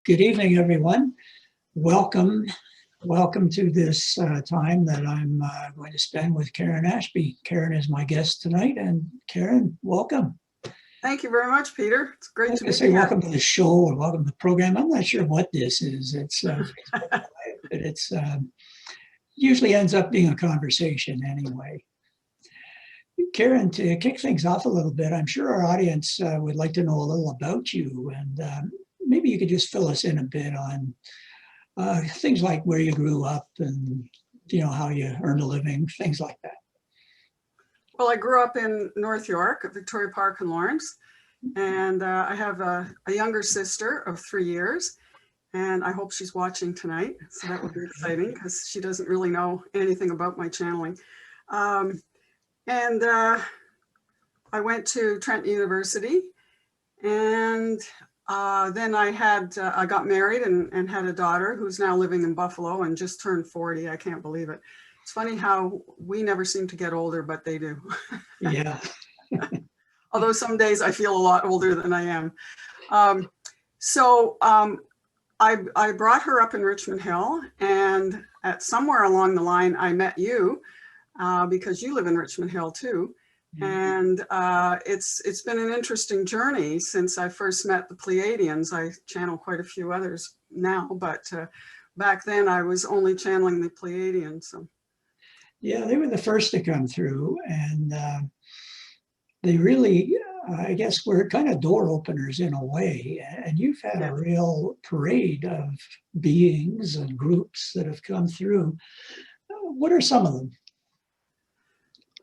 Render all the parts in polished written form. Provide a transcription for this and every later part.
Good evening, everyone. Welcome to this time that I'm going to spend with Karen Ashby. Karen is my guest tonight, and Karen, welcome. Thank you very much, Peter. It's great to be say here. Welcome to the show or welcome to the program. I'm not sure what this is. It's Facebook Live, but it's usually ends up being a conversation anyway. Karen, to kick things off a little bit, I'm sure our audience would like to know a little about you, and maybe you could just fill us in a bit on things like where you grew up and how you earned a living, things like that. Well, I grew up in North York at Victoria Park in Lawrence, and I have a younger sister of 3 years, and I hope she's watching tonight. So that would be exciting because she doesn't really know anything about my channeling. I went to Trent University, and then I got married and had a daughter who's now living in Buffalo and just turned 40. I can't believe it. It's funny how we never seem to get older, but they do. Yeah. Although some days I feel a lot older than I am. I brought her up in Richmond Hill, and at somewhere along the line, I met you because you live in Richmond Hill too. And it's been an interesting journey since I first met the Pleiadians. I channel quite a few others now, but back then I was only channeling the Pleiadians. So. Yeah, they were the first to come through, and they really, I guess, were kind of door openers in a way. And you've had a real parade of beings and groups that have come through. What are some of them?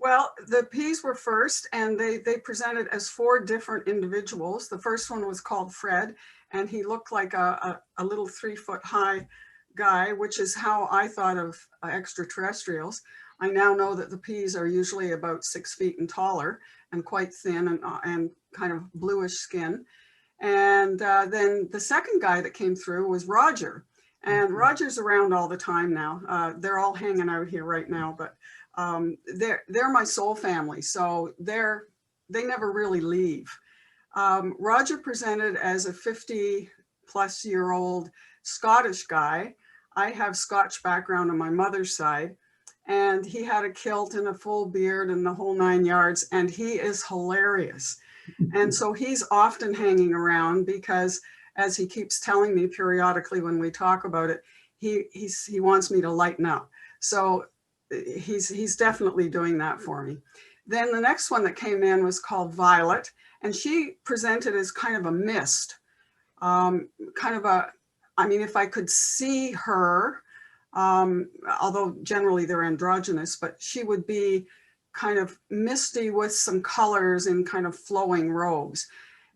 Well, the P's were first, and they presented as 4 different individuals. The first one was called Fred, and he looked like a little 3-foot-high guy, which is how I thought of extraterrestrials. I now know that the P's are usually about 6 feet and taller and quite thin and kind of bluish skin. And then the second guy that came through was Roger. And Roger's around all the time now. They're all hanging out here right now, but they're my soul family, so they never really leave. Roger presented as a 50-plus-year-old Scottish guy. I have Scotch background on my mother's side, and he had a kilt and a full beard and the whole 9 yards, and he is hilarious. And so he's often hanging around because, as he keeps telling me periodically when we talk about it, he wants me to lighten up. So he's definitely doing that for me. Then the next one that came in was called Violet, and she presented as kind of a mist, if I could see her, although generally they're androgynous, but she would be kind of misty with some colors in kind of flowing robes.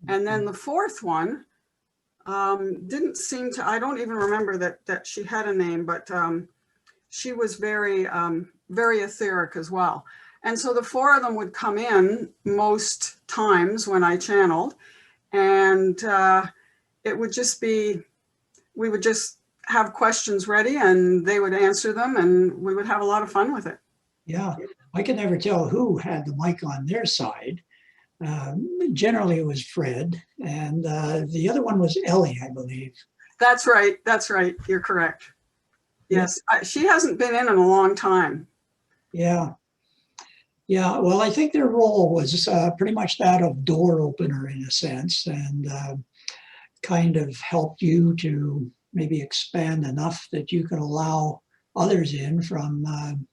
And then the fourth one didn't seem to, I don't even remember that she had a name, but she was very, very etheric as well. And so the 4 of them would come in most times when I channeled, and it would just be, we would just have questions ready and they would answer them, and we would have a lot of fun with it. Yeah, I could never tell who had the mic on their side. Generally it was Fred, and the other one was Ellie, I believe. That's right. You're correct. Yes, she hasn't been in a long time. Yeah. Well, I think their role was pretty much that of door opener in a sense, and kind of helped you to maybe expand enough that you could allow others in from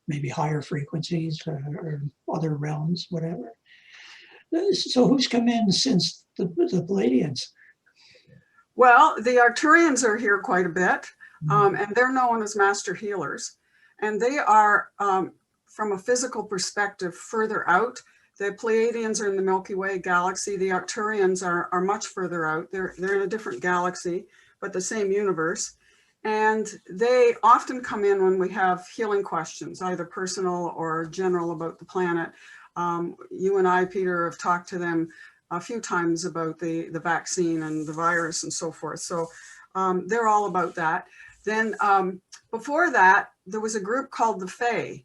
maybe higher frequencies or other realms, whatever. So who's come in since the Pleiadians? Well, the Arcturians are here quite a bit. And they're known as master healers, and they are, from a physical perspective, further out. The Pleiadians are in the Milky Way galaxy. The Arcturians are much further out. They're in a different galaxy, but the same universe. And they often come in when we have healing questions, either personal or general about the planet. You and I, Peter, have talked to them a few times about the vaccine and the virus and so forth. So they're all about that. Then before that, there was a group called the Fae,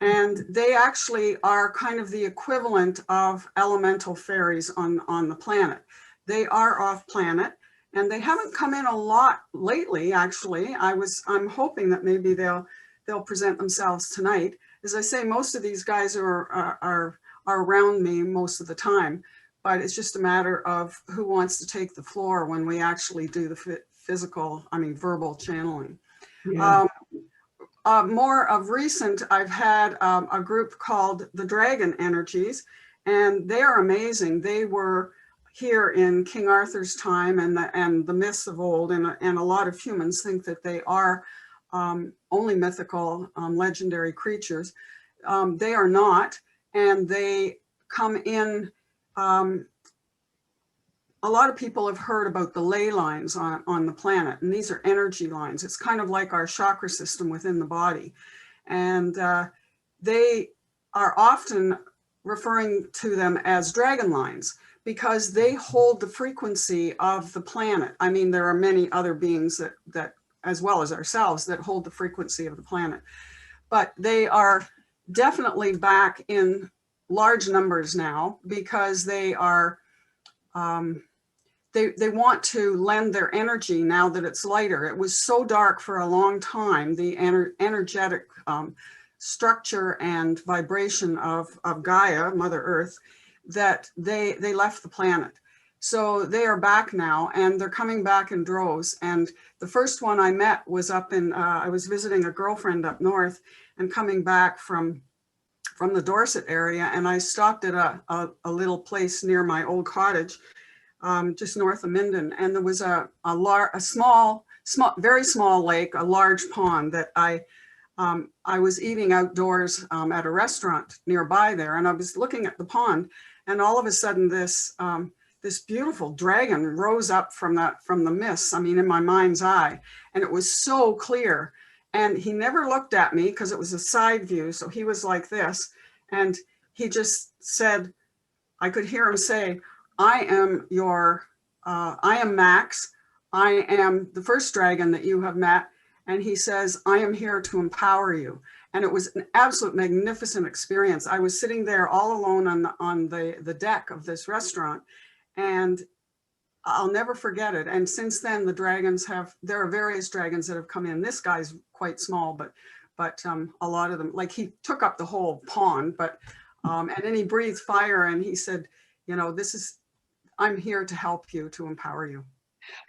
and they actually are kind of the equivalent of elemental fairies on the planet. They are off planet, And they haven't come in a lot lately, actually. I'm hoping that maybe they'll present themselves tonight. As I say, most of these guys are around me most of the time, but it's just a matter of who wants to take the floor when we actually do the verbal channeling. Yeah. More of recent, I've had a group called the Dragon Energies, and they are amazing. They were here in King Arthur's time and the myths of old, and a lot of humans think that they are only mythical, legendary creatures. They are not, and they come in. A lot of people have heard about the ley lines on the planet, and these are energy lines. It's kind of like our chakra system within the body. And they are often referring to them as dragon lines because they hold the frequency of the planet. I mean, there are many other beings that as well as ourselves, that hold the frequency of the planet. But they are definitely back in large numbers now because they are, they want to lend their energy now that it's lighter. It was so dark for a long time, the energetic structure and vibration of Gaia, Mother Earth, that they left the planet. So they are back now, and they're coming back in droves. And the first one I met was up in, I was visiting a girlfriend up north and coming back from the Dorset area. And I stopped at a little place near my old cottage, just north of Minden. And there was a small, very small lake, a large pond that I was eating outdoors at a restaurant nearby there. And I was looking at the pond, and all of a sudden this beautiful dragon rose up from the mist, I mean, in my mind's eye, and it was so clear. And he never looked at me because it was a side view. So he was like this, and he just said, I could hear him say, I am Max. I am the first dragon that you have met. And he says, I am here to empower you. And it was an absolute magnificent experience. I was sitting there all alone on the deck of this restaurant, and I'll never forget it. And since then, the dragons there are various dragons that have come in. This guy's quite small, but a lot of them, like, he took up the whole pond, and then he breathed fire, and he said, you know, I'm here to help you, to empower you.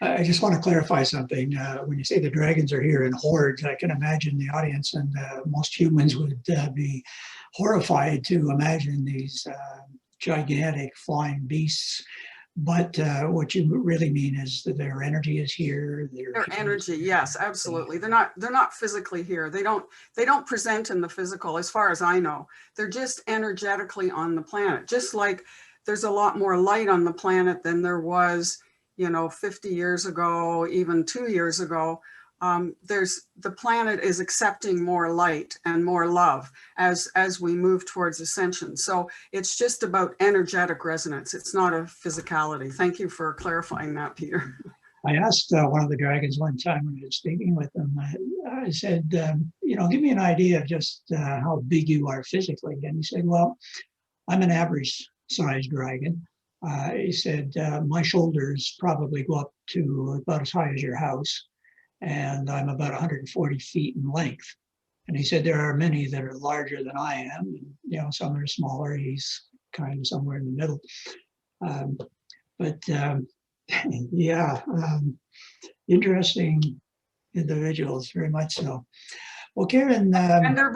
I just want to clarify something. When you say the dragons are here in hordes, I can imagine the audience and most humans would be horrified to imagine these gigantic flying beasts. But what you really mean is that their energy is here. Their energy, yes, absolutely. They're not physically here. They don't present in the physical, as far as I know. They're just energetically on the planet. Just like there's a lot more light on the planet than there was, 50 years ago, even 2 years ago. The planet is accepting more light and more love as we move towards ascension. So it's just about energetic resonance. It's not a physicality. Thank you for clarifying that, Peter. I asked one of the dragons one time when I was speaking with them, I said, give me an idea of just how big you are physically. And he said, well, I'm an average sized dragon. He said, my shoulders probably go up to about as high as your house, and I'm about 140 feet in length. And he said, there are many that are larger than I am. And, some are smaller. He's kind of somewhere in the middle. Interesting individuals, very much so. Well, Karen. And they're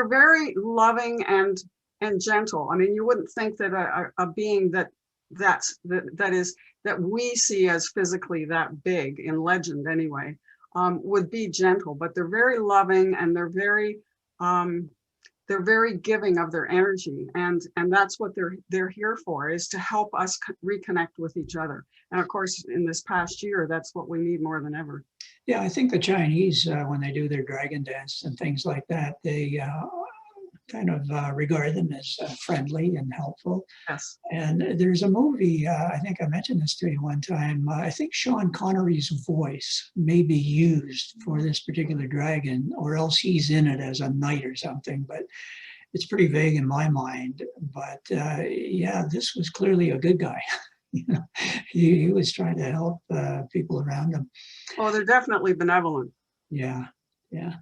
very loving and gentle. I mean, you wouldn't think that a being that we see as physically that big in legend anyway, would be gentle, but they're very loving, and they're very giving of their energy, and that's what they're here for, is to help us reconnect with each other. And of course, in this past year, that's what we need more than ever. Yeah, I think the Chinese, when they do their dragon dance and things like that, they kind of regard them as friendly and helpful. Yes. And there's a movie, I think I mentioned this to you one time, I think Sean Connery's voice may be used for this particular dragon, or else he's in it as a knight or something, but it's pretty vague in my mind. But this was clearly a good guy. He was trying to help people around him. Oh, they're definitely benevolent. Yeah, yeah.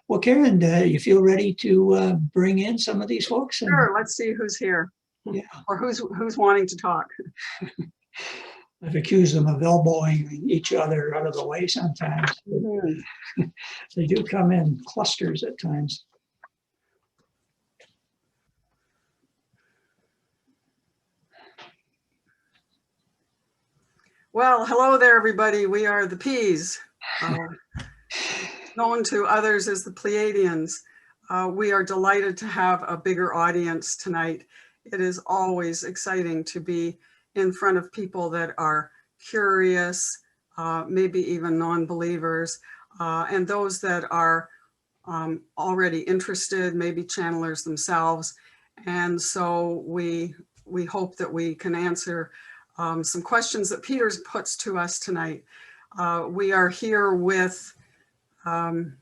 Well, Karen, you feel ready to bring in some of these folks? And, Sure, let's see who's here. yeah. Or who's wanting to talk. I've accused them of elbowing each other out of the way sometimes. They do come in clusters at times. Well, hello there, everybody. We are the Peas, known to others as the Pleiadians. We are delighted to have a bigger audience tonight. It is always exciting to be in front of people that are curious, maybe even non-believers, and those that are already interested, maybe channelers themselves. And so we hope that we can answer some questions that Peter puts to us tonight. We are here with the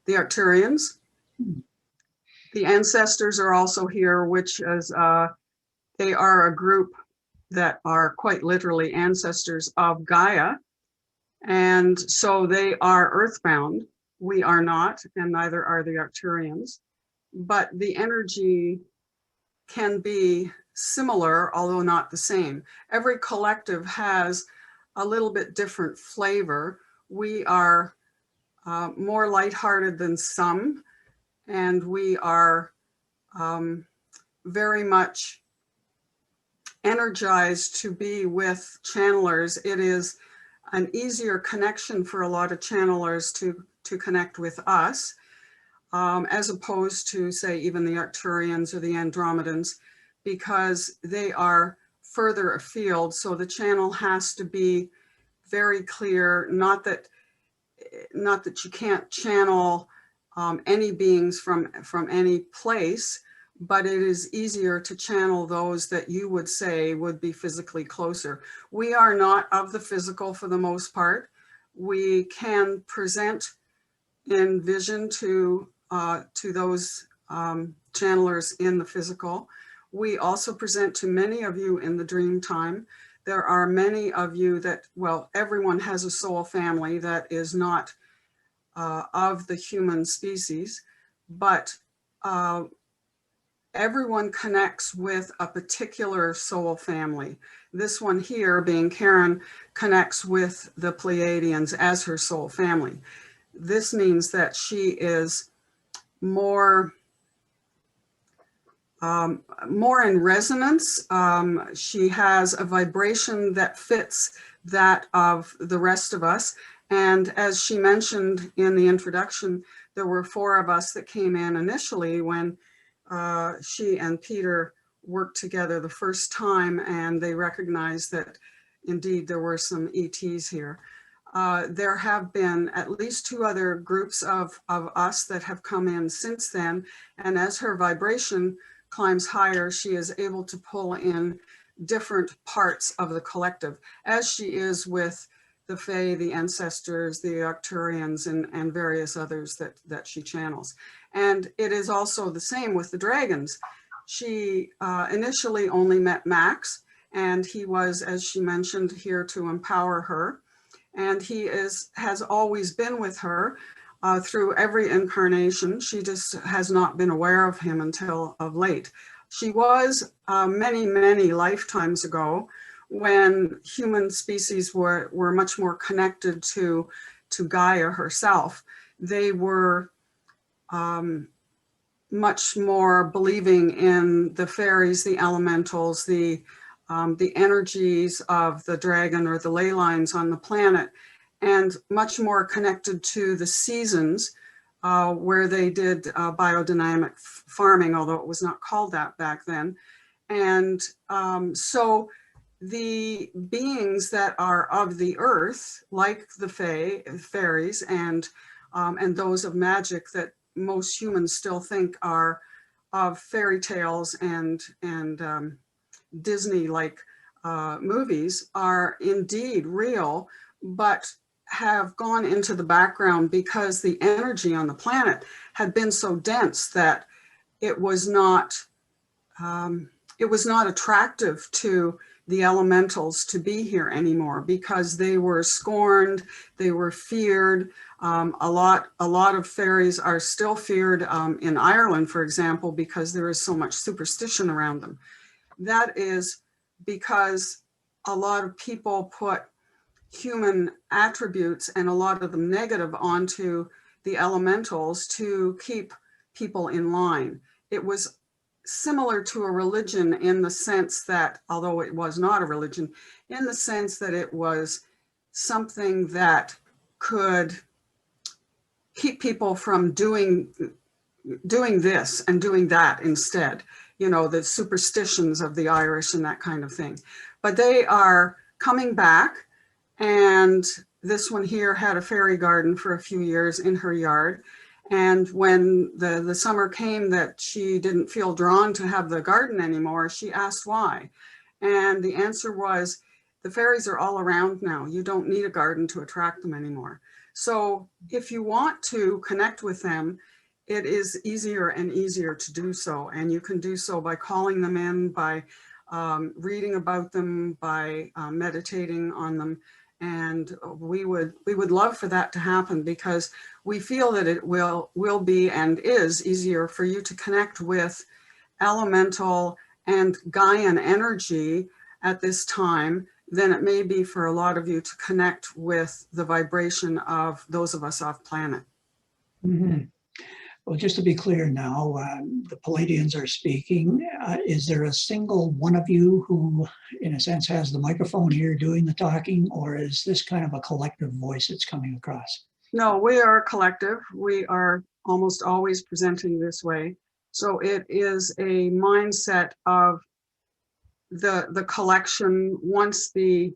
Arcturians. The ancestors are also here, which is, they are a group that are quite literally ancestors of Gaia. And so they are earthbound. We are not, and neither are the Arcturians. But the energy can be similar, although not the same. Every collective has a little bit different flavor. We are more lighthearted than some, and we are very much energized to be with channelers. It is an easier connection for a lot of channelers to connect with us, as opposed to, say, even the Arcturians or the Andromedans, because they are further afield. So the channel has to be very clear, not that you can't channel any beings from any place, but it is easier to channel those that you would say would be physically closer. We are not of the physical for the most part. We can present in vision to those channelers in the physical. We also present to many of you in the dream time. There are many of you that, well, everyone has a soul family that is not of the human species, but everyone connects with a particular soul family. This one here, being Karen, connects with the Pleiadians as her soul family. This means that she is more in resonance. She has a vibration that fits that of the rest of us. And as she mentioned in the introduction, there were 4 of us that came in initially when she and Peter worked together the first time, and they recognized that indeed there were some ETs here. There have been at least 2 other groups of us that have come in since then. And as her vibration climbs higher, she is able to pull in different parts of the collective, as she is with the Fae, the ancestors, the Arcturians, and various others that she channels. And it is also the same with the dragons. She initially only met Max, and he was, as she mentioned, here to empower her. And he has always been with her through every incarnation. She just has not been aware of him until of late. She was many, many lifetimes ago, when human species were much more connected to Gaia herself. They were much more believing in the fairies, the elementals, the energies of the dragon or the ley lines on the planet, and much more connected to the seasons, where they did biodynamic farming, although it was not called that back then. And so the beings that are of the earth, like the fairies and those of magic that most humans still think are of fairy tales and Disney-like movies, are indeed real, but have gone into the background because the energy on the planet had been so dense that it was not it was not attractive to the elementals to be here anymore because they were scorned, they were feared. A lot of fairies are still feared in Ireland, for example, because there is so much superstition around them. That is because a lot of people put human attributes, and a lot of them negative, onto the elementals to keep people in line. It was similar to a religion in the sense that, although it was not a religion, in the sense that it was something that could keep people from doing this and doing that instead, you know, the superstitions of the Irish and that kind of thing. But they are coming back, and this one here had a fairy garden for a few years in her yard. And when the summer came that she didn't feel drawn to have the garden anymore, she asked why. And the answer was, the fairies are all around now. You don't need a garden to attract them anymore. So if you want to connect with them, it is easier and easier to do so. And you can do so by calling them in, by reading about them, by meditating on them. And we would love for that to happen, because we feel that it will be and is easier for you to connect with elemental and Gaian energy at this time than it may be for a lot of you to connect with the vibration of those of us off planet. Mm-hmm. Well, just to be clear now, the Pleiadians are speaking. Is there a single one of you who, in a sense, has the microphone here doing the talking, or is this kind of a collective voice that's coming across? No, we are a collective. We are almost always presenting this way. So it is a mindset of the collection. Once the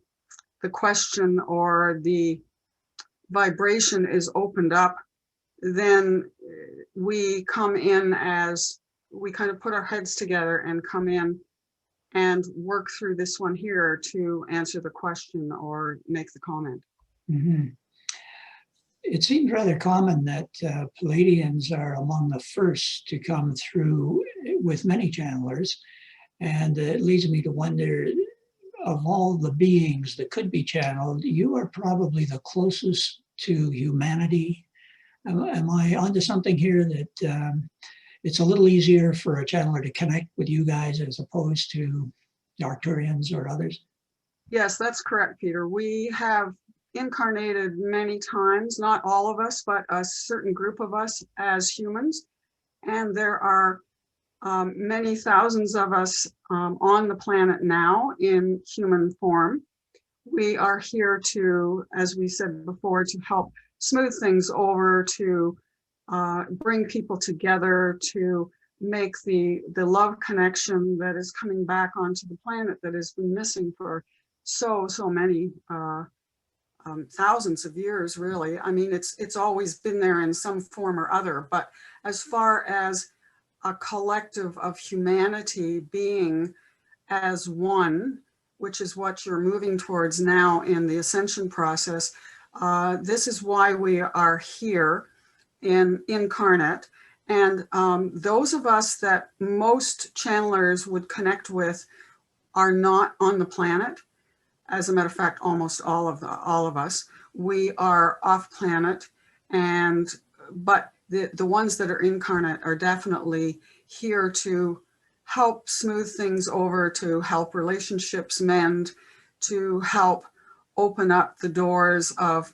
question or the vibration is opened up, then we come in as, we kind of put our heads together and come in and work through this one here to answer the question or make the comment. Mm-hmm. It seems rather common that Pleiadians are among the first to come through with many channelers. And it leads me to wonder, of all the beings that could be channeled, you are probably the closest to humanity. Am I onto something here that it's a little easier for a channeler to connect with you guys as opposed to the Arcturians or others? Yes, that's correct, Peter. We have incarnated many times, not all of us, but a certain group of us as humans. And there are many thousands of us on the planet now in human form. We are here to, as we said before, to help smooth things over, to bring people together, to make the love connection that is coming back onto the planet that has been missing for so many thousands of years, really. I mean, it's always been there in some form or other, but as far as a collective of humanity being as one, which is what you're moving towards now in the ascension process, this is why we are here in incarnate. And those of us that most channelers would connect with are not on the planet. As a matter of fact, almost all of us, we are off planet, but the ones that are incarnate are definitely here to help smooth things over, to help relationships mend, to help open up the doors of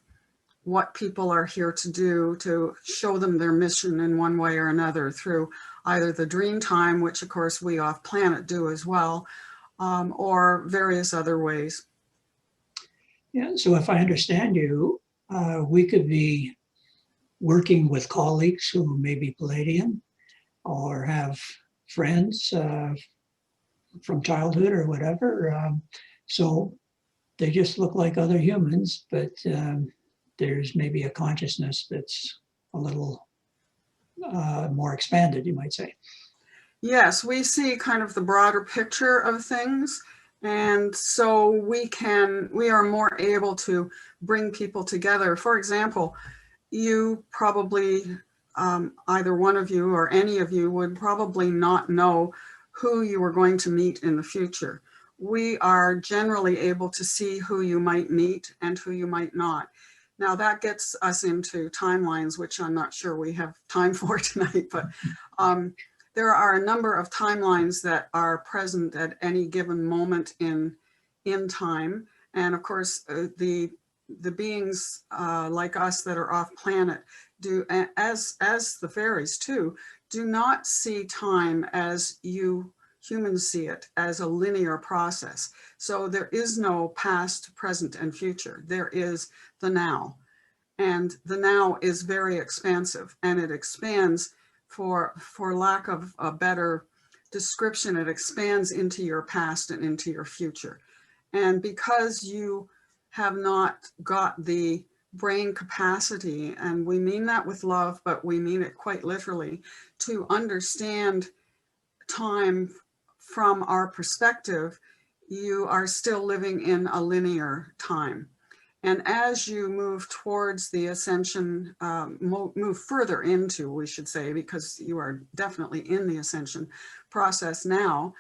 what people are here to do, to show them their mission in one way or another through either the dream time, which of course we off planet do as well, or various other ways. Yeah, so if I understand you, we could be working with colleagues who may be Pleiadian or have friends from childhood or whatever. So they just look like other humans, but there's maybe a consciousness that's a little more expanded, you might say. Yes, we see kind of the broader picture of things. And so we are more able to bring people together. For example, you probably, either one of you or any of you would probably not know who you are going to meet in the future. We are generally able to see who you might meet and who you might not. Now that gets us into timelines, which I'm not sure we have time for tonight, but there are a number of timelines that are present at any given moment in time. And of course, the beings like us that are off planet do, as the fairies too, do not see time as you humans see it, as a linear process. So there is no past, present, and future. There is the now. And the now is very expansive, and it expands, for lack of a better description, it expands into your past and into your future. And because you have not got the brain capacity, and we mean that with love, but we mean it quite literally, to understand time from our perspective, you are still living in a linear time. And as you move towards the ascension, move further into, we should say, because you are definitely in the ascension process now,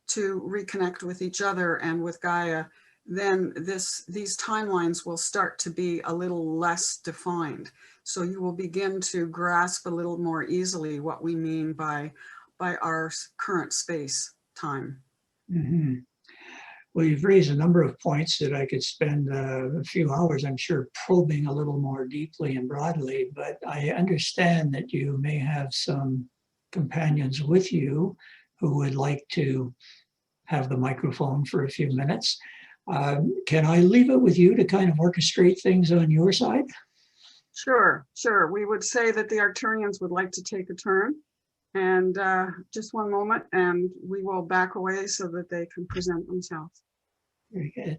to reconnect with each other and with Gaia, then these timelines will start to be a little less defined. So you will begin to grasp a little more easily what we mean by our current space time. Mm-hmm. Well, you've raised a number of points that I could spend a few hours, I'm sure, probing a little more deeply and broadly, but I understand that you may have some companions with you who would like to have the microphone for a few minutes. Can I leave it with you to kind of orchestrate things on your side? Sure. We would say that the Arcturians would like to take a turn. And just one moment, and we will back away so that they can present themselves. Very good.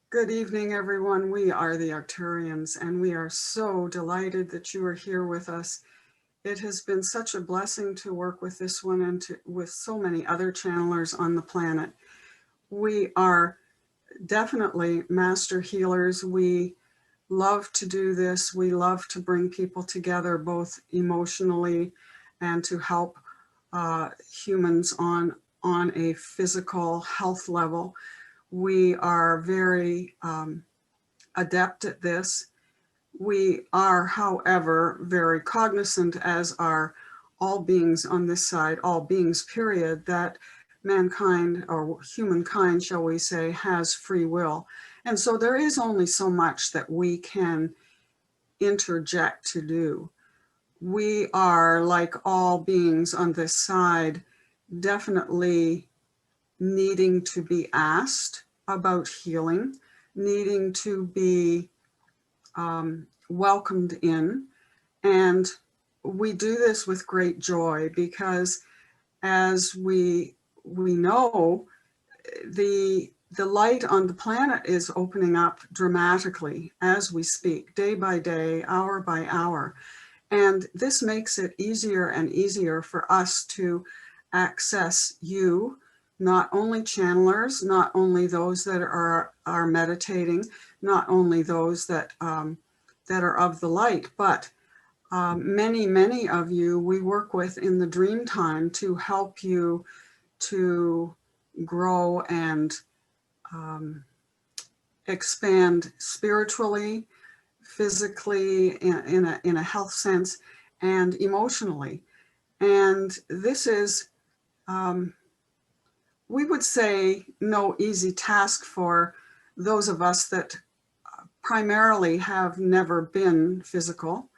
Good evening, everyone. We are the Arcturians, and we are so delighted that you are here with us. It has been such a blessing to work with this one and with so many other channelers on the planet. We are definitely master healers. We love to do this. We love to bring people together, both emotionally and to help humans on a physical health level. We are very adept at this. We are, however, very cognizant, as are all beings on this side, all beings, period, that mankind, or humankind, shall we say, has free will. And so there is only so much that we can interject to do. We are, like all beings on this side, definitely needing to be asked about healing, needing to be welcomed in. And we do this with great joy because, as we know, the light on the planet is opening up dramatically as we speak, day by day, hour by hour. And this makes it easier and easier for us to access you, not only channelers, not only those that are meditating, not only those that are of the light, but many of you we work with in the dream time to help you to grow and expand spiritually, physically, in a health sense, and emotionally. And this is, we would say, no easy task for those of us that primarily have never been physical.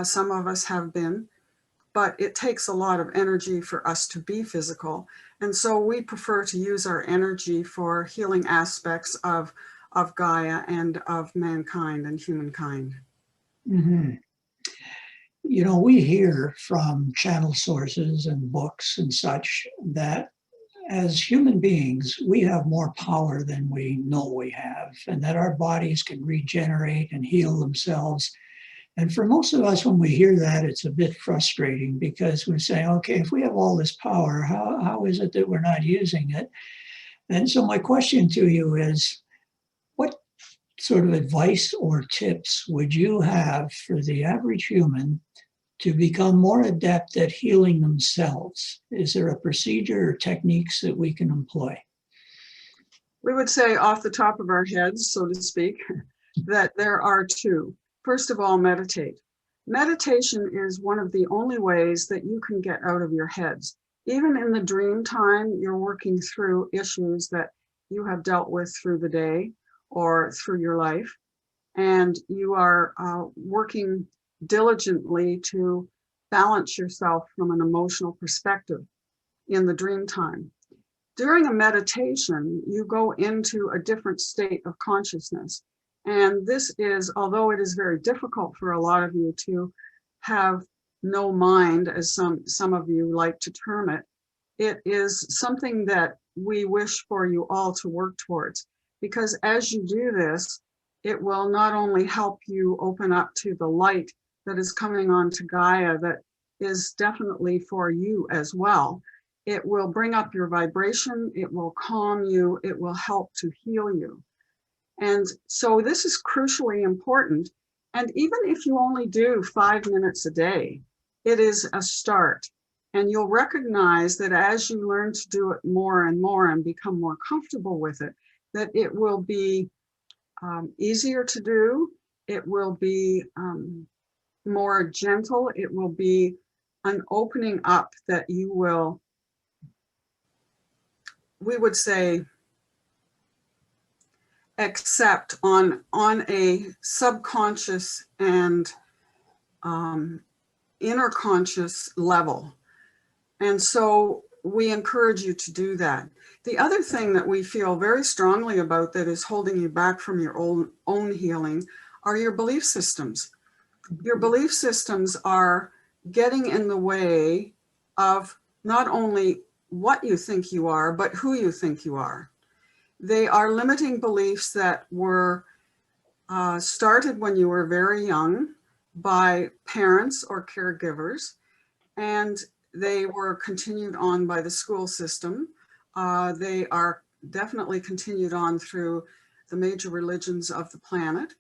Some of us have been, but it takes a lot of energy for us to be physical. And so we prefer to use our energy for healing aspects of Gaia and of mankind and humankind. Mm-hmm. You know, we hear from channel sources and books and such that as human beings, we have more power than we know we have, and that our bodies can regenerate and heal themselves. And for most of us, when we hear that, it's a bit frustrating because we say, okay, if we have all this power, how is it that we're not using it? And so my question to you is, what sort of advice or tips would you have for the average human to become more adept at healing themselves? Is there a procedure or techniques that we can employ? We would say off the top of our heads, so to speak, that there are two. First of all, meditate. Meditation is one of the only ways that you can get out of your heads. Even in the dream time, you're working through issues that you have dealt with through the day or through your life. And you are working diligently to balance yourself from an emotional perspective in the dream time. During a meditation, you go into a different state of consciousness. And this is, although it is very difficult for a lot of you to have no mind, as some of you like to term it, it is something that we wish for you all to work towards. Because as you do this, it will not only help you open up to the light that is coming onto Gaia that is definitely for you as well. It will bring up your vibration, it will calm you, it will help to heal you. And so this is crucially important. And even if you only do 5 minutes a day, it is a start. And you'll recognize that as you learn to do it more and more and become more comfortable with it, that it will be easier to do. It will be more gentle. It will be an opening up that you will, we would say, accept on a subconscious and inner conscious level. And so we encourage you to do that. The other thing that we feel very strongly about that is holding you back from your own healing are your belief systems. Your belief systems are getting in the way of not only what you think you are, but who you think you are. They are limiting beliefs that were started when you were very young by parents or caregivers, and they were continued on by the school system. They are definitely continued on through the major religions of the planet.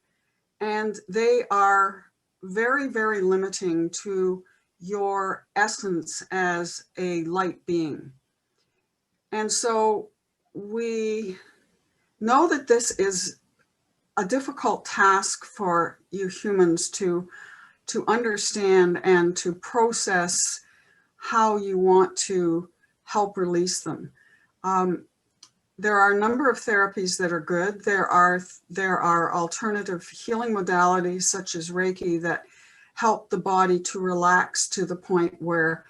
And they are very, very limiting to your essence as a light being. And so we know that this is a difficult task for you humans to understand and to process how you want to help release them. There are a number of therapies that are good. There are alternative healing modalities such as Reiki that help the body to relax to the point where,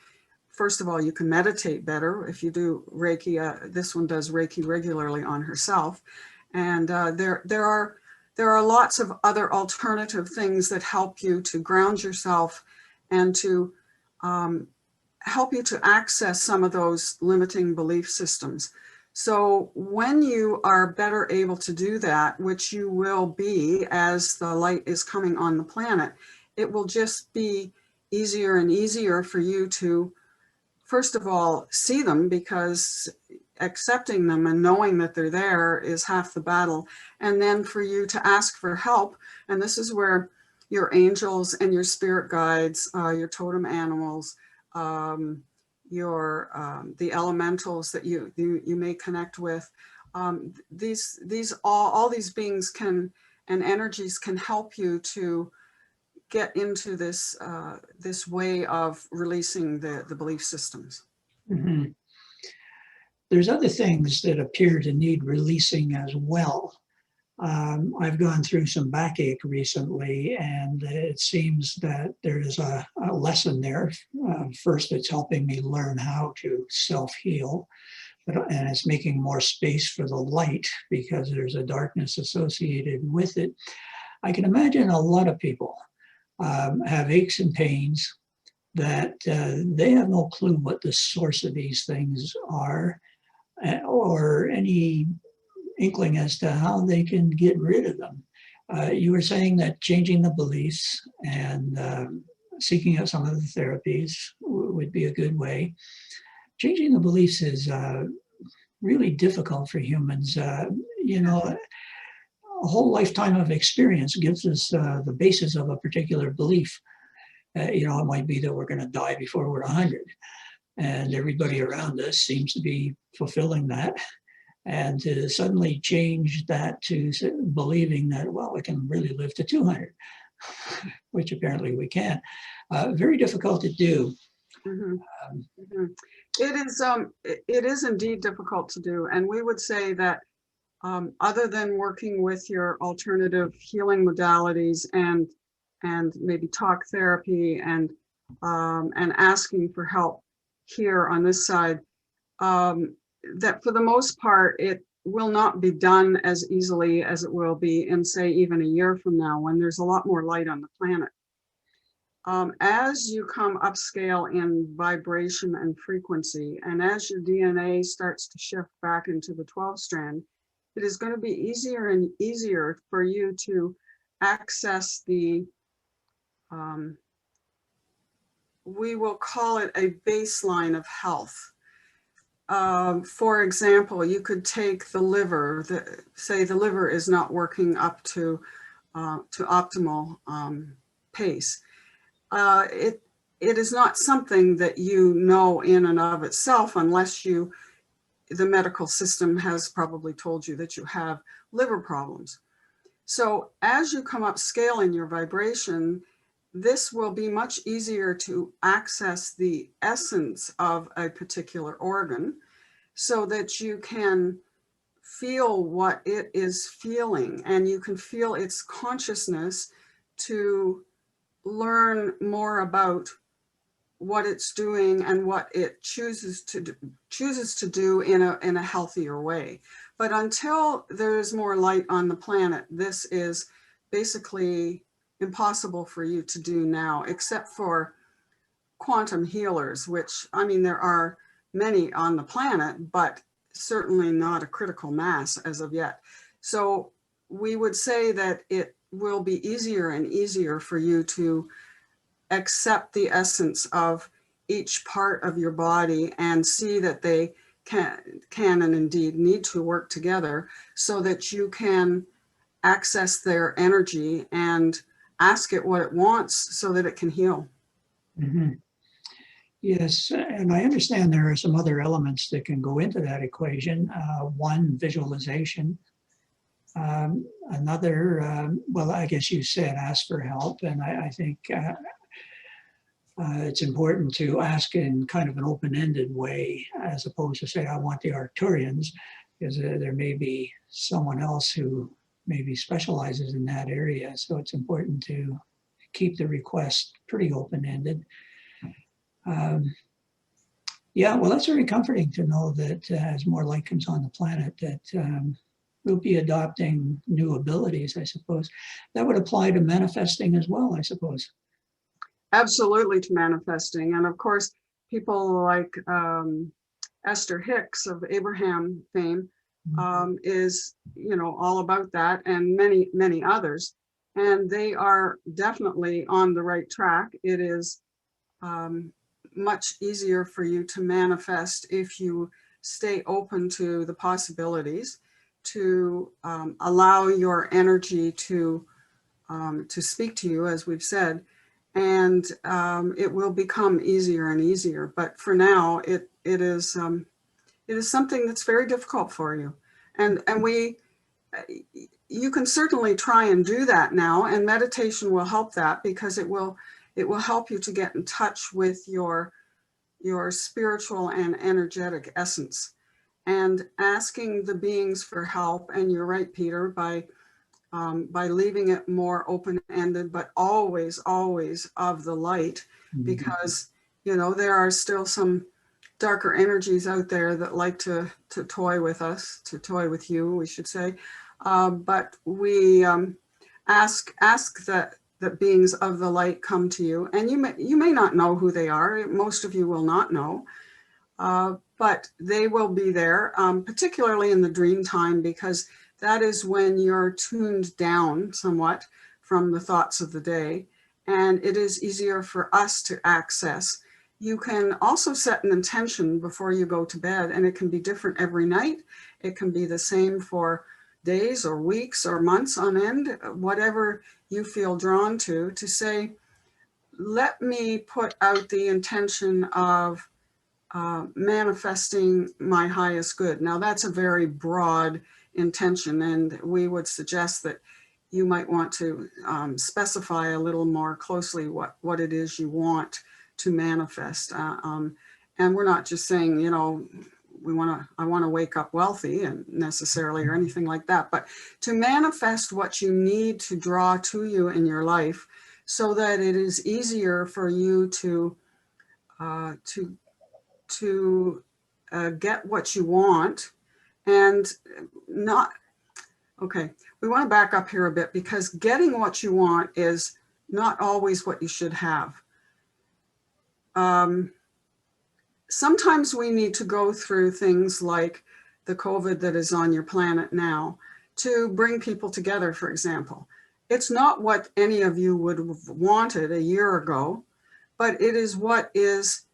first of all, you can meditate better if you do Reiki. This one does Reiki regularly on herself. And there are lots of other alternative things that help you to ground yourself and to help you to access some of those limiting belief systems. So when you are better able to do that, which you will be as the light is coming on the planet, it will just be easier and easier for you to, first of all, see them, because accepting them and knowing that they're there is half the battle. And then for you to ask for help. And this is where your angels and your spirit guides, your totem animals, the elementals that you may connect with, all these beings can, and energies can help you to get into this this way of releasing the belief systems. Mm-hmm. There's other things that appear to need releasing as well. I've gone through some backache recently, and it seems that there is a lesson there. First, it's helping me learn how to self-heal, and it's making more space for the light because there's a darkness associated with it. I can imagine a lot of people have aches and pains that they have no clue what the source of these things are, or any inkling as to how they can get rid of them. You were saying that changing the beliefs and seeking out some of the therapies would be a good way. Changing the beliefs is really difficult for humans. You know, a whole lifetime of experience gives us the basis of a particular belief. You know, it might be that we're going to die before we're 100. And everybody around us seems to be fulfilling that. And to suddenly change that to believing that, well, we can really live to 200, which apparently we can. Very difficult to do. Mhm. Mhm. It is indeed difficult to do. And we would say that other than working with your alternative healing modalities and maybe talk therapy and asking for help here on this side, that for the most part, it will not be done as easily as it will be in, say, even a year from now, when there's a lot more light on the planet. As you come upscale in vibration and frequency, and as your DNA starts to shift back into the 12 strand, it is going to be easier and easier for you to access the, we will call it a baseline of health. For example, you could take the liver, say the liver is not working up to optimal pace. It is not something that you know in and of itself, unless the medical system has probably told you that you have liver problems. So as you come up scale in your vibration, this will be much easier to access the essence of a particular organ, so that you can feel what it is feeling, and you can feel its consciousness to learn more about what it's doing and what it chooses to do in a healthier way. But until there's more light on the planet, this is basically impossible for you to do now, except for quantum healers, which, I mean, there are many on the planet, but certainly not a critical mass as of yet. So we would say that it will be easier and easier for you to accept the essence of each part of your body and see that they can and indeed need to work together, so that you can access their energy and ask it what it wants so that it can heal. Mm-hmm. Yes, and I understand there are some other elements that can go into that equation. One, visualization. Another, well, I guess you said ask for help, and I think it's important to ask in kind of an open-ended way, as opposed to say, I want the Arcturians, because there may be someone else who maybe specializes in that area. So it's important to keep the request pretty open-ended. Yeah, well, that's very comforting to know that as more light comes on the planet, that we'll be adopting new abilities, I suppose. That would apply to manifesting as well, I suppose. Absolutely, to manifesting. And of course, people like Esther Hicks of Abraham fame is, you know, all about that, and many, many others. And they are definitely on the right track. It is much easier for you to manifest if you stay open to the possibilities, to allow your energy to speak to you, as we've said, and it will become easier and easier. But for now, it is something that's very difficult for you, and you can certainly try and do that now, and meditation will help that, because it will help you to get in touch with your spiritual and energetic essence, and asking the beings for help. And you're right, Peter, by leaving it more open-ended, but always, always of the light, because, you know, there are still some darker energies out there that like to toy with us, to toy with you, we should say. But we ask that beings of the light come to you, and you may not know who they are. Most of you will not know, but they will be there, particularly in the dream time, because that is when you're tuned down somewhat from the thoughts of the day, and it is easier for us to access. You can also set an intention before you go to bed, and it can be different every night. It can be the same for days or weeks or months on end, whatever you feel drawn to say, let me put out the intention of manifesting my highest good. Now that's a very broad intention, and we would suggest that you might want to specify a little more closely what it is you want to manifest. And we're not just saying, you know, I want to wake up wealthy and necessarily or anything like that, but to manifest what you need to draw to you in your life so that it is easier for you to get what you want and not, okay, we want to back up here a bit because getting what you want is not always what you should have. Sometimes we need to go through things like the COVID that is on your planet now to bring people together, for example. It's not what any of you would have wanted a year ago, but it is what is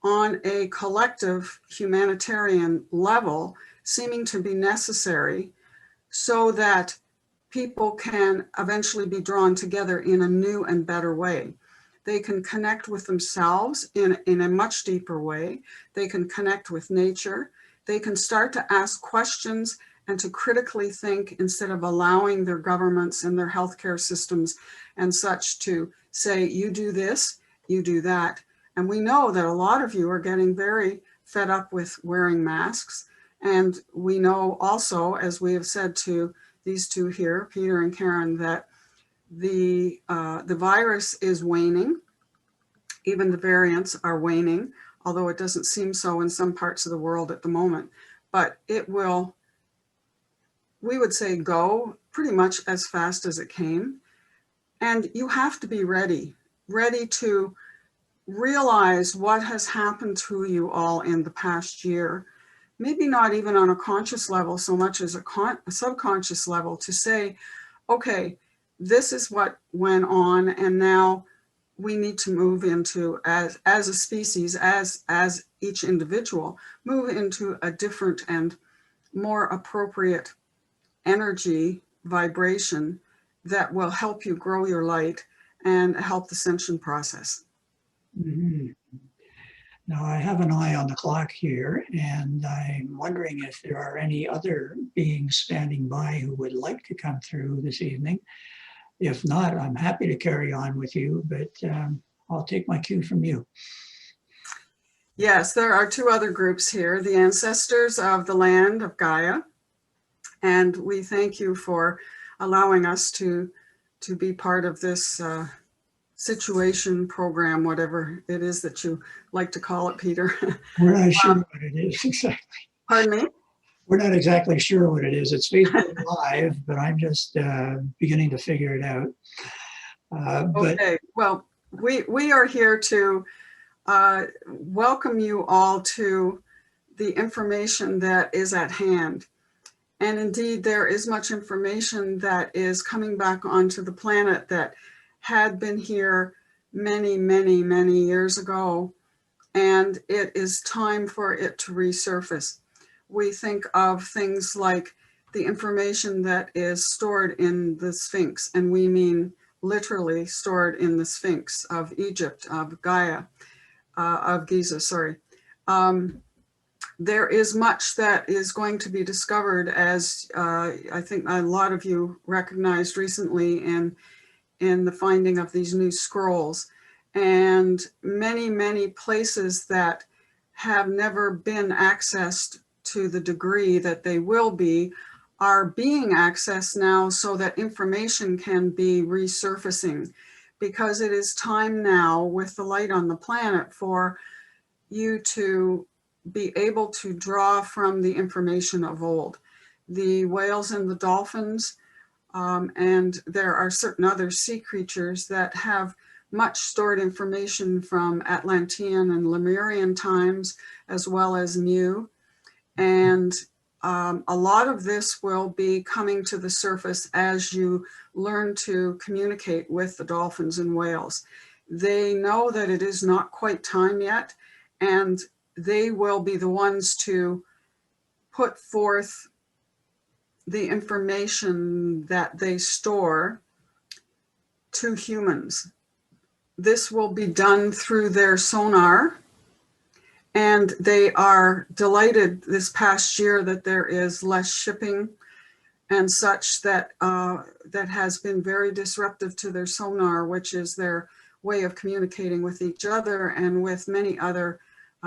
on a collective humanitarian level seeming to be necessary so that people can eventually be drawn together in a new and better way. They can connect with themselves in a much deeper way. They can connect with nature. They can start to ask questions and to critically think instead of allowing their governments and their healthcare systems and such to say, you do this, you do that. And we know that a lot of you are getting very fed up with wearing masks. And we know also, as we have said to these two here, Peter and Karen, that the virus is waning. Even the variants are waning, although it doesn't seem so in some parts of the world at the moment. But it will, we would say, go pretty much as fast as it came. And you have to be ready to realize what has happened to you all in the past year. Maybe not even on a conscious level so much as a subconscious level, to say, okay, this is what went on, and now we need to move into, as a species, as each individual, move into a different and more appropriate energy vibration that will help you grow your light and help the ascension process. Mm-hmm. Now, I have an eye on the clock here, and I'm wondering if there are any other beings standing by who would like to come through this evening. If not, I'm happy to carry on with you, but I'll take my cue from you. Yes, there are two other groups here, the ancestors of the land of Gaia, and we thank you for allowing us to be part of this situation program, whatever it is that you like to call it, Peter. We're not sure what it is exactly. Pardon me? We're not exactly sure what it is. It's Facebook Live, but I'm just beginning to figure it out. Okay, well, we are here to welcome you all to the information that is at hand. And indeed, there is much information that is coming back onto the planet that had been here many, many, many years ago, and it is time for it to resurface. We think of things like the information that is stored in the Sphinx, and we mean literally stored in the Sphinx of Egypt, of Gaia, of Giza, sorry. There is much that is going to be discovered, as I think a lot of you recognized recently in the finding of these new scrolls, and many, many places that have never been accessed to the degree that they will be are being accessed now so that information can be resurfacing, because it is time now, with the light on the planet, for you to be able to draw from the information of old. The whales and the dolphins, and there are certain other sea creatures that have much stored information from Atlantean and Lemurian times, as well as Mu. And a lot of this will be coming to the surface as you learn to communicate with the dolphins and whales. They know that it is not quite time yet, and they will be the ones to put forth the information that they store to humans. this will be done through their sonar. And they are delighted this past year that there is less shipping and such that that has been very disruptive to their sonar, which is their way of communicating with each other and with many other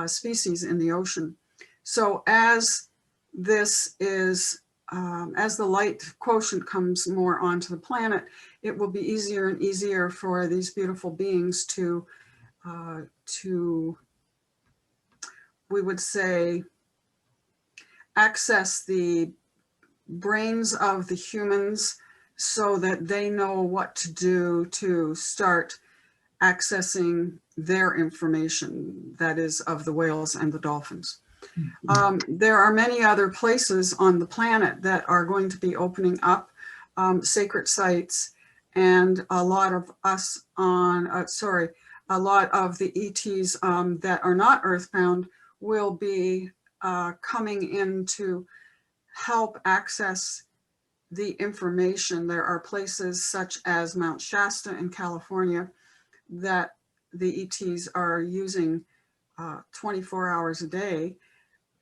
species in the ocean. So as this is, as the light quotient comes more onto the planet, it will be easier and easier for these beautiful beings to we would say, access the brains of the humans so that they know what to do to start accessing their information, that is of the whales and the dolphins. There are many other places on the planet that are going to be opening up sacred sites, and a lot of us on, a lot of the ETs that are not earthbound will be coming in to help access the information. There are places such as Mount Shasta in California that the ETs are using 24 hours a day,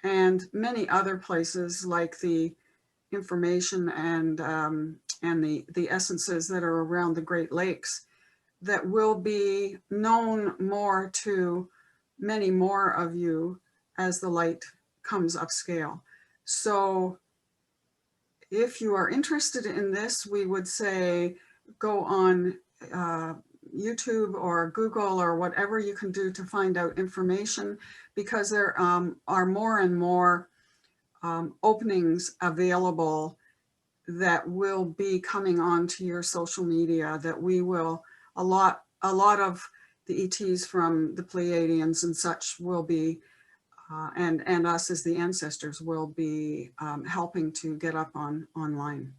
and many other places like the information and the essences that are around the Great Lakes that will be known more to many more of you as the light comes upscale. So if you are interested in this, we would say go on YouTube or Google or whatever you can do to find out information, because there are more and more openings available that will be coming onto your social media, that we will, a lot of the ETs from the Pleiadians and such will be, and us as the ancestors will be helping to get up online.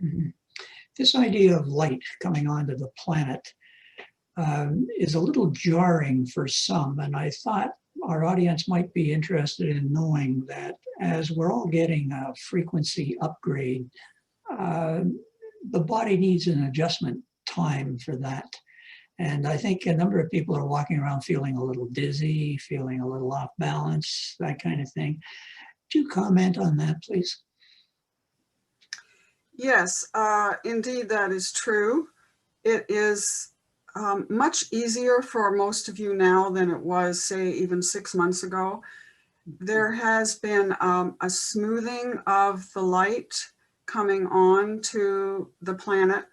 Mm-hmm. This idea of light coming onto the planet is a little jarring for some, and I thought our audience might be interested in knowing that as we're all getting a frequency upgrade, the body needs an adjustment time for that. And I think a number of people are walking around feeling a little dizzy, feeling a little off balance, that kind of thing. Do you comment on that, please? Yes, indeed, that is true. It is much easier for most of you now than it was, say, even 6 months ago. There has been a smoothing of the light coming on to the planet.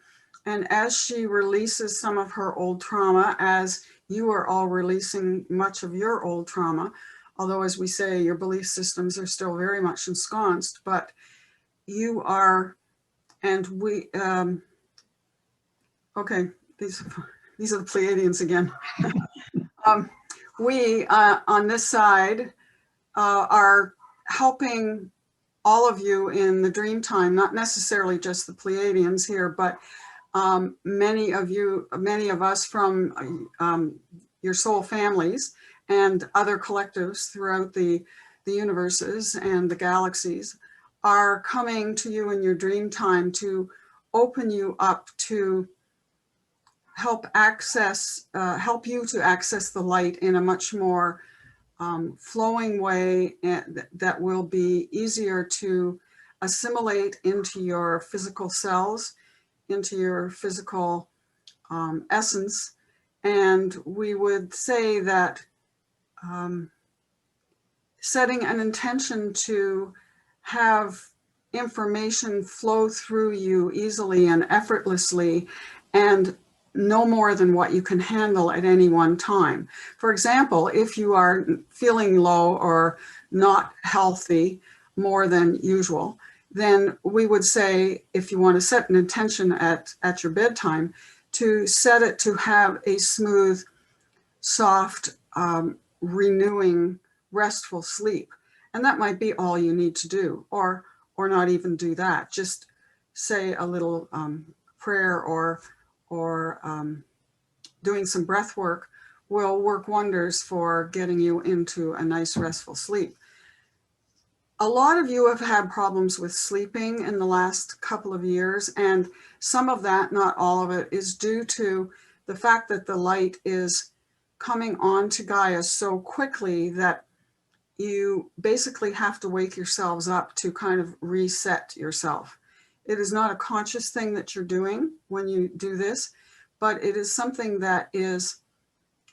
And as she releases some of her old trauma, as you are all releasing much of your old trauma, although as we say, your belief systems are still very much ensconced, but you are, and we, okay, these are the Pleiadians again. We, on this side, are helping all of you in the dream time, not necessarily just the Pleiadians here, but many of us from your soul families and other collectives throughout the universes and the galaxies are coming to you in your dream time to open you up to help you to access the light in a much more flowing way that will be easier to assimilate into your physical cells, into your physical essence. And we would say that setting an intention to have information flow through you easily and effortlessly, and no more than what you can handle at any one time. For example, if you are feeling low or not healthy more than usual, then we would say, if you want to set an intention at your bedtime, to set it to have a smooth, soft, renewing, restful sleep. And that might be all you need to do, or not even do that. Just say a little prayer or doing some breath work will work wonders for getting you into a nice restful sleep. A lot of you have had problems with sleeping in the last couple of years, and some of that, not all of it, is due to the fact that the light is coming on to Gaia so quickly that you basically have to wake yourselves up to kind of reset yourself. It is not a conscious thing that you're doing when you do this, but it is something that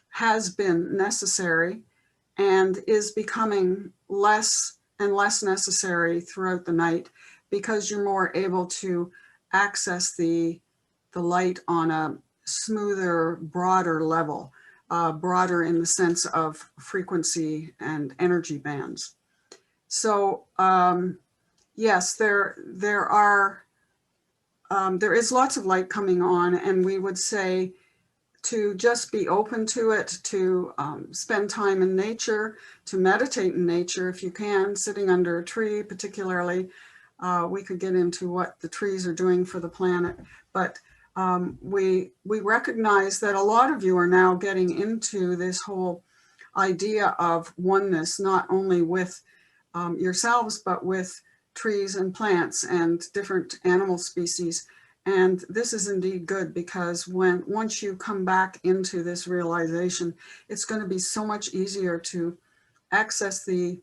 has been necessary and is becoming less and less necessary throughout the night, because you're more able to access the light on a smoother, broader level, broader in the sense of frequency and energy bands. So yes, there is lots of light coming on, and we would say to just be open to it, to spend time in nature, to meditate in nature if you can, sitting under a tree particularly. We could get into what the trees are doing for the planet, but we recognize that a lot of you are now getting into this whole idea of oneness, not only with yourselves, but with trees and plants and different animal species. And this is indeed good, because once you come back into this realization, it's going to be so much easier to access the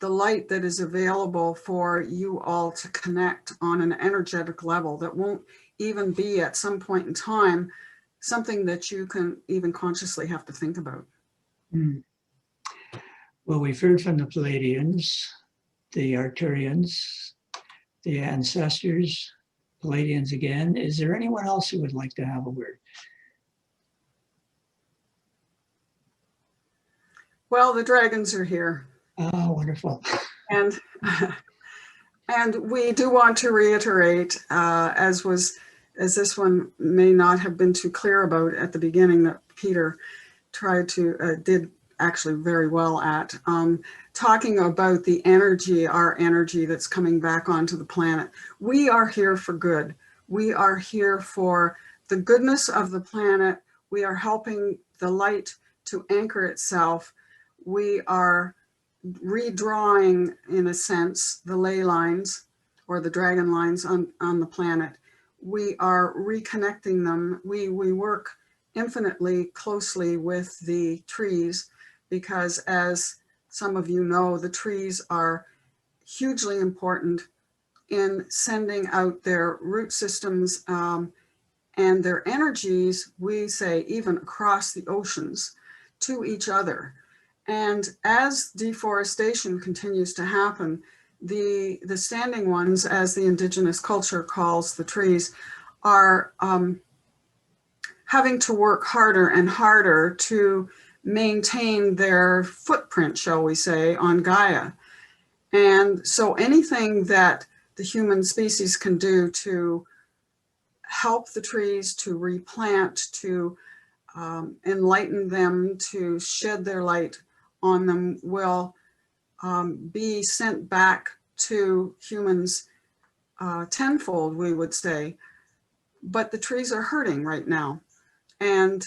light that is available for you all to connect on an energetic level that won't even be at some point in time something that you can even consciously have to think about. Well, we've heard from the Pleiadians, the Arcturians, the ancestors, Pleiadians again. Is there anyone else who would like to have a word? Well, the dragons are here. Oh, wonderful. And we do want to reiterate, as this one may not have been too clear about at the beginning, that Peter did actually very well at, talking about the energy, our energy that's coming back onto the planet. We are here for good. We are here for the goodness of the planet. We are helping the light to anchor itself. We are redrawing, in a sense, the ley lines or the dragon lines on the planet. We are reconnecting them. We work infinitely closely with the trees, because as some of you know, the trees are hugely important in sending out their root systems and their energies, we say, even across the oceans to each other. And as deforestation continues to happen, the standing ones, as the indigenous culture calls the trees, are having to work harder and harder to maintain their footprint, shall we say, on Gaia. And so anything that the human species can do to help the trees, to replant, to enlighten them, to shed their light on them, will be sent back to humans tenfold, we would say. But the trees are hurting right now. And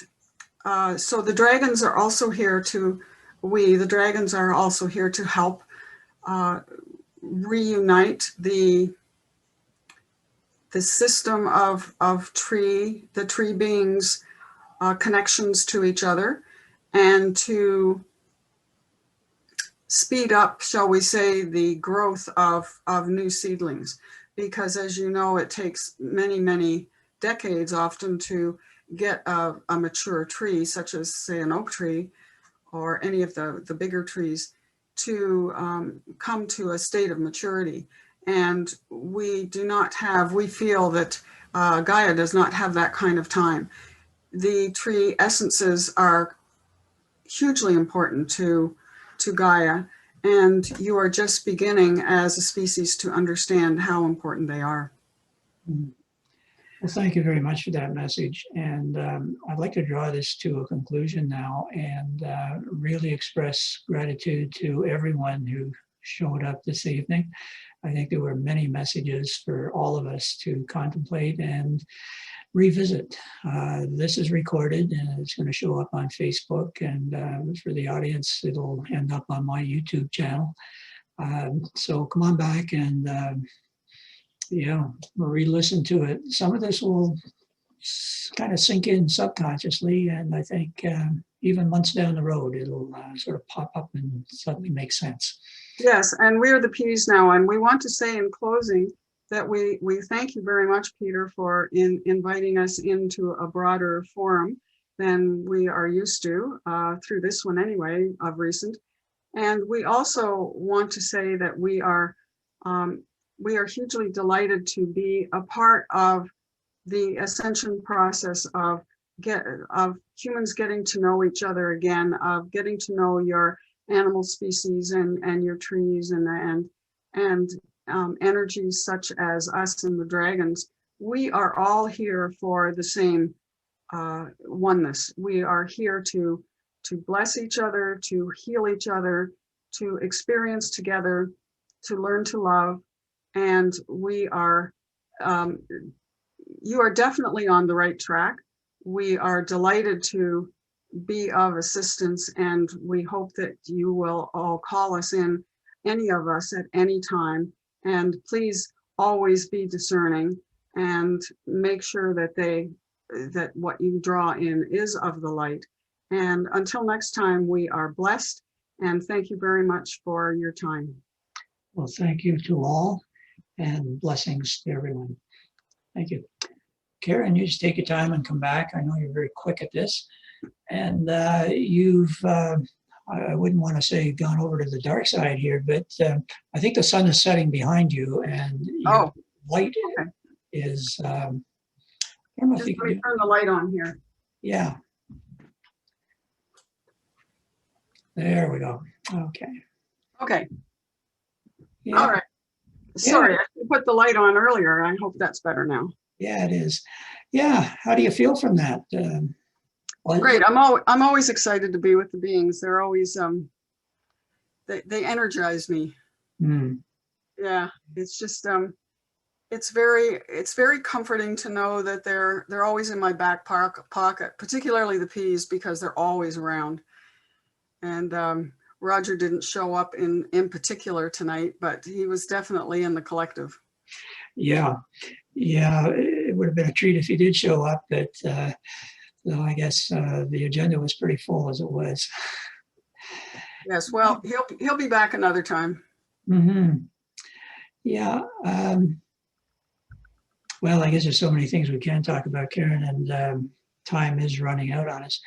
so the dragons are also here the dragons are also here to help reunite the system of the tree beings' connections to each other, and to speed up, shall we say, the growth of new seedlings. Because as you know, it takes many, many decades often to get a mature tree, such as, say, an oak tree or any of the bigger trees, to come to a state of maturity. And we feel that Gaia does not have that kind of time. The tree essences are hugely important to Gaia, and you are just beginning as a species to understand how important they are. Well, thank you very much for that message. And I'd like to draw this to a conclusion now, and really express gratitude to everyone who showed up this evening. I think there were many messages for all of us to contemplate and revisit. This is recorded and it's going to show up on Facebook, and for the audience, it'll end up on my YouTube channel. So come on back and re-listen to it. Some of this will kind of sink in subconsciously. And I think even months down the road, it'll sort of pop up and suddenly make sense. Yes, and we are the P's now. And we want to say in closing that we thank you very much, Peter, for inviting us into a broader forum than we are used to, through this one anyway, of recent. And we also want to say that we are hugely delighted to be a part of the ascension process of humans getting to know each other again, of getting to know your animal species and your trees and energies such as us and the dragons. We are all here for the same oneness. We are here to bless each other, to heal each other, to experience together, to learn to love. And we are, you are definitely on the right track. We are delighted to be of assistance, and we hope that you will all call us in, any of us at any time. And please always be discerning and make sure that what you draw in is of the light. And until next time, we are blessed, and thank you very much for your time. Well, thank you to all, and blessings to everyone. Thank you. Karen, you just take your time and come back. I know you're very quick at this. And you've, I wouldn't want to say gone over to the dark side here, but I think the sun is setting behind you, and your light is, I don't know if Just you let me can, turn the light on here. yeah. There we go. Okay. Okay. Yeah. All right. Sorry, I should put the light on earlier. I hope that's better now. Yeah, it is. Yeah. How do you feel from that? Great. I'm always excited to be with the beings. They're always they energize me. Mm. Yeah. It's just it's very comforting to know that they're always in my back pocket, particularly the P's, because they're always around. And Roger didn't show up in particular tonight, but he was definitely in the collective. Yeah. Yeah. It would have been a treat if he did show up, but so I guess the agenda was pretty full as it was. Yes, well, he'll be back another time. Mm-hmm. Yeah. Well, I guess there's so many things we can talk about, Karen, and time is running out on us.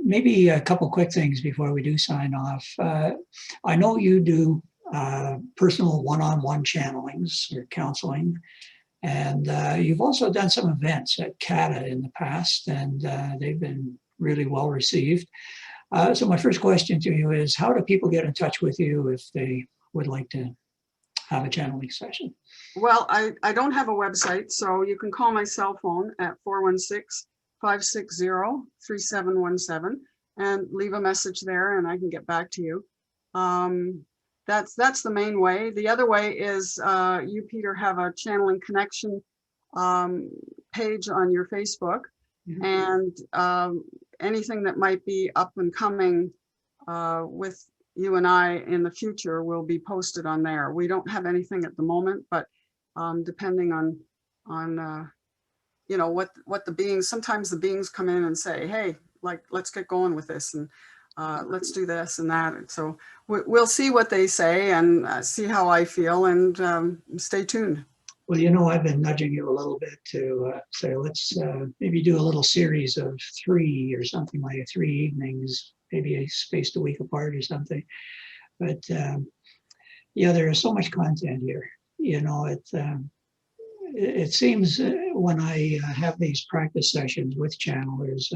Maybe a couple quick things before we do sign off. I know you do personal one-on-one channelings or counseling. And you've also done some events at CATA in the past, and they've been really well received. So my first question to you is, how do people get in touch with you if they would like to have a channeling session? Well, I don't have a website, so you can call my cell phone at 416-560-3717 and leave a message there, and I can get back to you. That's the main way. The other way is you, Peter, have a Channeling Connection page on your Facebook, and anything that might be up and coming with you and I in the future will be posted on there. We don't have anything at the moment, but depending on you know what the beings, sometimes the beings come in and say, hey, like, let's get going with this, and let's do this and that. And so we'll see what they say and see how I feel, and stay tuned. Well, you know, I've been nudging you a little bit to say, let's maybe do a little series of 3 or something, like 3 evenings, maybe spaced a week apart or something. But yeah, there is so much content here. You know, it seems when I have these practice sessions with channelers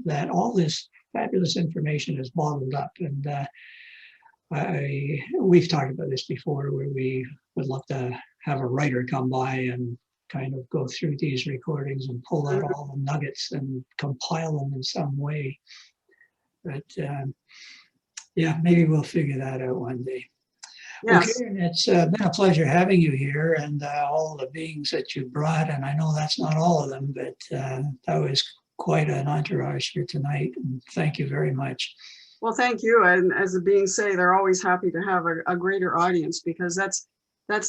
that all this fabulous information is bottled up, and we've talked about this before, where we would love to have a writer come by and kind of go through these recordings and pull out all the nuggets and compile them in some way. But yeah, maybe we'll figure that out one day. Yes. Okay, and it's been a pleasure having you here, and all the beings that you brought. And I know that's not all of them, but that was quite an entourage for tonight. And thank you very much. Well, thank you. And as the beings say, they're always happy to have a greater audience, because that's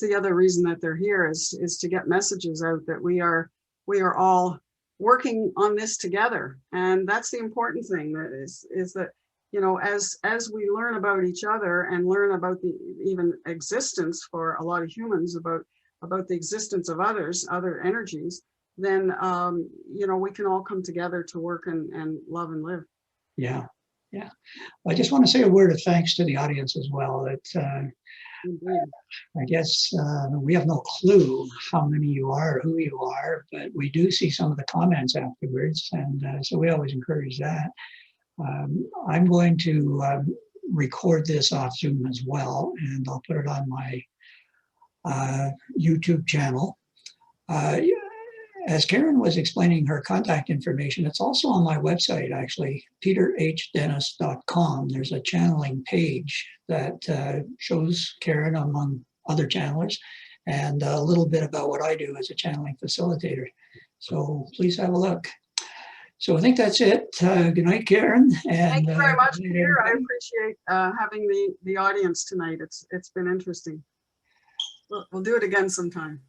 the other reason that they're here, is to get messages out that we are we are all working on this together. And that's the important thing, that is that, you know, as we learn about each other and learn about the even existence for a lot of humans, about the existence of others, other energies, then, you know, we can all come together to work and love and live. Yeah, yeah. I just want to say a word of thanks to the audience as well. I guess we have no clue how many you are, who you are, but we do see some of the comments afterwards, and so we always encourage that. I'm going to record this off Zoom as well, and I'll put it on my YouTube channel. As Karen was explaining her contact information, it's also on my website, actually, peterhdennis.com. There's a channeling page that shows Karen among other channelers and a little bit about what I do as a channeling facilitator. So please have a look. So I think that's it. Good night, Karen. And, thank you very much, Peter. I appreciate having the audience tonight. It's been interesting. We'll do it again sometime.